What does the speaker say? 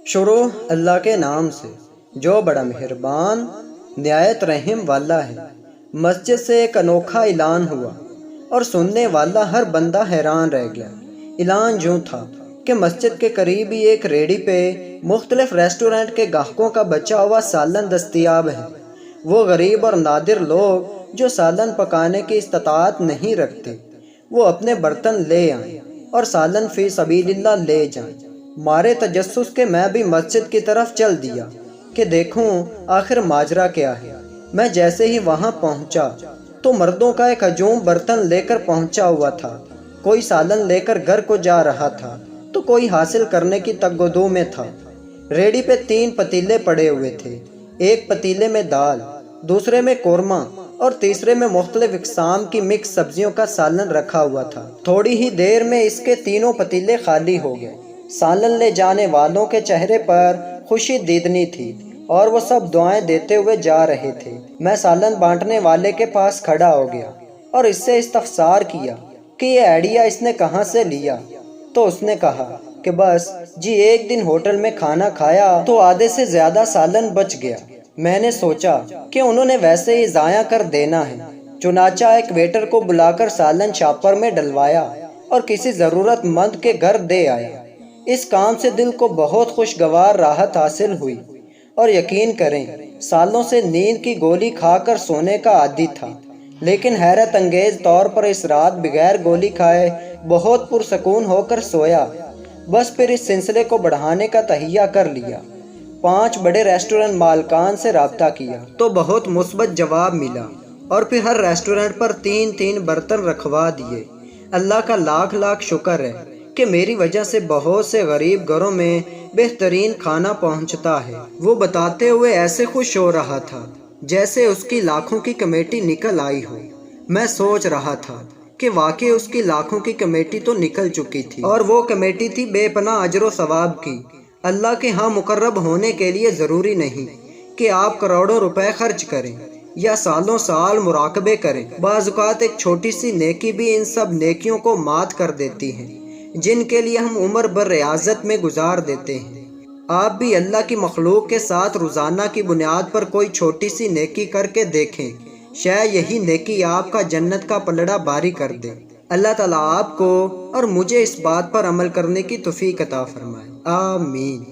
شروع اللہ کے نام سے جو بڑا مہربان نہایت رحم والا ہے۔ مسجد سے ایک انوکھا اعلان ہوا اور سننے والا ہر بندہ حیران رہ گیا۔ اعلان یوں تھا کہ مسجد کے قریب ہی ایک ریڑھی پہ مختلف ریسٹورنٹ کے گاہکوں کا بچا ہوا سالن دستیاب ہے۔ وہ غریب اور نادر لوگ جو سالن پکانے کی استطاعت نہیں رکھتے، وہ اپنے برتن لے آئیں اور سالن فی سبیل اللہ لے جائیں۔ مارے تجسس کے میں بھی مسجد کی طرف چل دیا کہ دیکھوں آخر ماجرا کیا ہے۔ میں جیسے ہی وہاں پہنچا تو مردوں کا ایک ہجوم برتن لے کر پہنچا ہوا تھا۔ کوئی سالن لے کر گھر کو جا رہا تھا تو کوئی حاصل کرنے کی تگ و دو میں تھا۔ ریڑھی پہ 3 پتیلے پڑے ہوئے تھے، ایک پتیلے میں دال، دوسرے میں قورمہ اور تیسرے میں مختلف اقسام کی مکس سبزیوں کا سالن رکھا ہوا تھا۔ تھوڑی ہی دیر میں اس کے تینوں پتیلے خالی ہو گئے۔ سالن لے جانے والوں کے چہرے پر خوشی دیدنی تھی اور وہ سب دعائیں دیتے ہوئے جا رہے تھے۔ میں سالن بانٹنے والے کے پاس کھڑا ہو گیا اور اس سے استفسار کیا کہ یہ آئیڈیا اس نے کہاں سے لیا، تو اس نے کہا کہ بس جی ایک دن ہوٹل میں کھانا کھایا تو آدھے سے زیادہ سالن بچ گیا۔ میں نے سوچا کہ انہوں نے ویسے ہی ضائع کر دینا ہے، چنانچہ ایک ویٹر کو بلا کر سالن شاپر میں ڈلوایا اور کسی ضرورت مند کے گھر دے آیا۔ اس کام سے دل کو بہت خوشگوار راحت حاصل ہوئی اور یقین کریں سالوں سے نیند کی گولی کھا کر سونے کا عادی تھا، لیکن حیرت انگیز طور پر اس رات بغیر گولی کھائے بہت پرسکون ہو کر سویا۔ بس پھر اس سلسلے کو بڑھانے کا تہیہ کر لیا۔ 5 بڑے ریسٹورنٹ مالکان سے رابطہ کیا تو بہت مثبت جواب ملا اور پھر ہر ریسٹورنٹ پر 3 برتن رکھوا دیے۔ اللہ کا لاکھ لاکھ شکر ہے کہ میری وجہ سے بہت سے غریب گھروں میں بہترین کھانا پہنچتا ہے۔ وہ بتاتے ہوئے ایسے خوش ہو رہا تھا جیسے اس کی لاکھوں کی کمیٹی نکل آئی ہو۔ میں سوچ رہا تھا کہ واقعی اس کی لاکھوں کی کمیٹی تو نکل چکی تھی اور وہ کمیٹی تھی بے پناہ اجر و ثواب کی۔ اللہ کے ہاں مقرب ہونے کے لیے ضروری نہیں کہ آپ کروڑوں روپے خرچ کریں یا سالوں سال مراقبے کریں۔ بعض اوقات ایک چھوٹی سی نیکی بھی ان سب نیکیوں کو مات کر دیتی ہے جن کے لیے ہم عمر بھر ریاضت میں گزار دیتے ہیں۔ آپ بھی اللہ کی مخلوق کے ساتھ روزانہ کی بنیاد پر کوئی چھوٹی سی نیکی کر کے دیکھیں، شاید یہی نیکی آپ کا جنت کا پلڑا باری کر دے۔ اللہ تعالیٰ آپ کو اور مجھے اس بات پر عمل کرنے کی توفیق عطا فرمائے، آمین۔